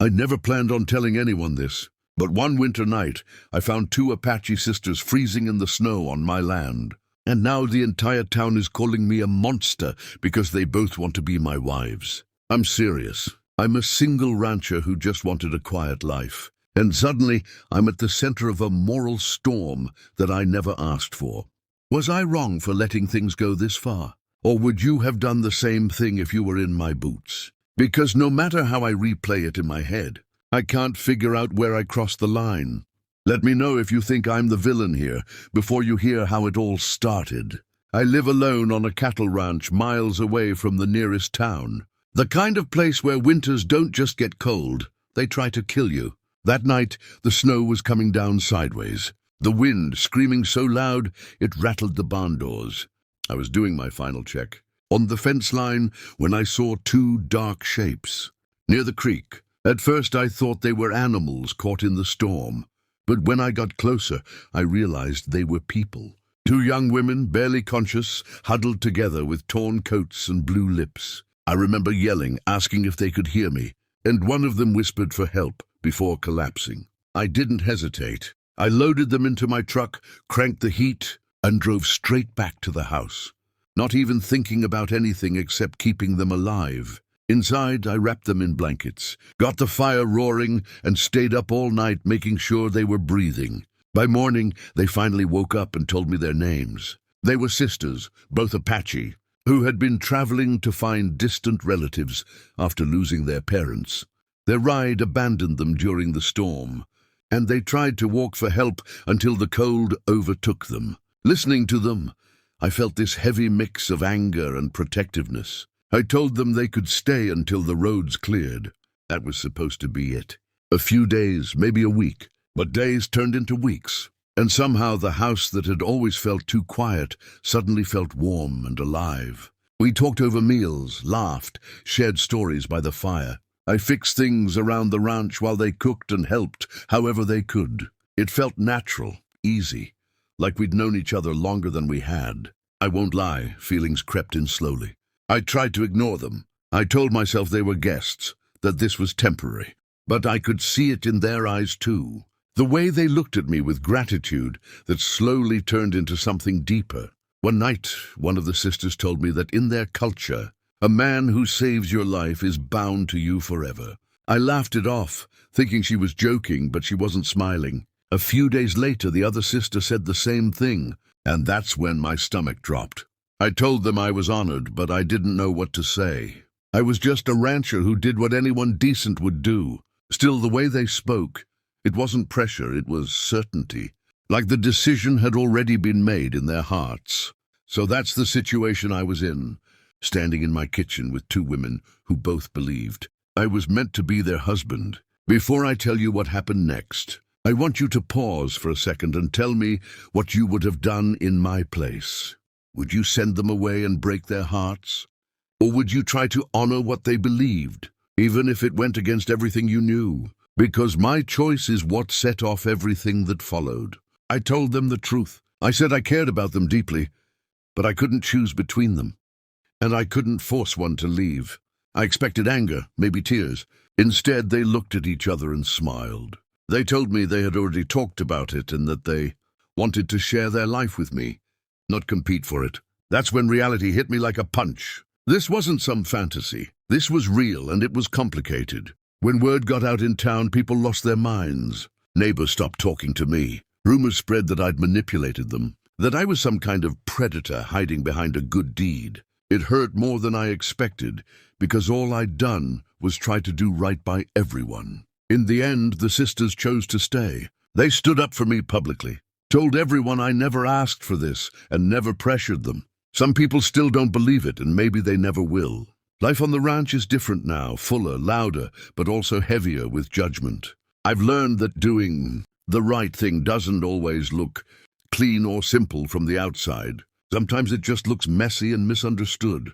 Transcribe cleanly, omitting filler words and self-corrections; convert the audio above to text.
I never planned on telling anyone this, but one winter night, I found two Apache sisters freezing in the snow on my land. And now the entire town is calling me a monster because they both want to be my wives. I'm serious. I'm a single rancher who just wanted a quiet life. And suddenly, I'm at the center of a moral storm that I never asked for. Was I wrong for letting things go this far? Or would you have done the same thing if you were in my boots? Because no matter how I replay it in my head, I can't figure out where I crossed the line. Let me know if you think I'm the villain here before you hear how it all started. I live alone on a cattle ranch miles away from the nearest town. The kind of place where winters don't just get cold, they try to kill you. That night, the snow was coming down sideways. The wind screaming so loud, it rattled the barn doors. I was doing my final check on the fence line when I saw two dark shapes near the creek. At first, I thought they were animals caught in the storm. But when I got closer, I realized they were people. Two young women, barely conscious, huddled together with torn coats and blue lips. I remember yelling, asking if they could hear me, and one of them whispered for help before collapsing. I didn't hesitate. I loaded them into my truck, cranked the heat, and drove straight back to the house, not even thinking about anything except keeping them alive. Inside, I wrapped them in blankets, got the fire roaring, and stayed up all night making sure they were breathing. By morning, they finally woke up and told me their names. They were sisters, both Apache, who had been traveling to find distant relatives after losing their parents. Their ride abandoned them during the storm, and they tried to walk for help until the cold overtook them. Listening to them, I felt this heavy mix of anger and protectiveness. I told them they could stay until the roads cleared. That was supposed to be it. A few days, maybe a week, but days turned into weeks. And somehow the house that had always felt too quiet suddenly felt warm and alive. We talked over meals, laughed, shared stories by the fire. I fixed things around the ranch while they cooked and helped however they could. It felt natural, easy, like we'd known each other longer than we had. I won't lie, feelings crept in slowly. I tried to ignore them. I told myself they were guests, that this was temporary. But I could see it in their eyes too. The way they looked at me with gratitude that slowly turned into something deeper. One night, one of the sisters told me that in their culture, a man who saves your life is bound to you forever. I laughed it off, thinking she was joking, but she wasn't smiling. A few days later, the other sister said the same thing, and that's when my stomach dropped. I told them I was honored, but I didn't know what to say. I was just a rancher who did what anyone decent would do. Still, the way they spoke, it wasn't pressure, it was certainty. Like the decision had already been made in their hearts. So that's the situation I was in, standing in my kitchen with two women who both believed I was meant to be their husband. Before I tell you what happened next, I want you to pause for a second and tell me what you would have done in my place. Would you send them away and break their hearts? Or would you try to honor what they believed, even if it went against everything you knew? Because my choice is what set off everything that followed. I told them the truth. I said I cared about them deeply, but I couldn't choose between them. And I couldn't force one to leave. I expected anger, maybe tears. Instead, they looked at each other and smiled. They told me they had already talked about it and that they wanted to share their life with me, not compete for it. That's when reality hit me like a punch. This wasn't some fantasy. This was real, and it was complicated. When word got out in town, people lost their minds. Neighbors stopped talking to me. Rumors spread that I'd manipulated them, that I was some kind of predator hiding behind a good deed. It hurt more than I expected, because all I'd done was try to do right by everyone. In the end, the sisters chose to stay. They stood up for me publicly, told everyone I never asked for this and never pressured them. Some people still don't believe it, and maybe they never will. Life on the ranch is different now, fuller, louder, but also heavier with judgment. I've learned that doing the right thing doesn't always look clean or simple from the outside. Sometimes it just looks messy and misunderstood.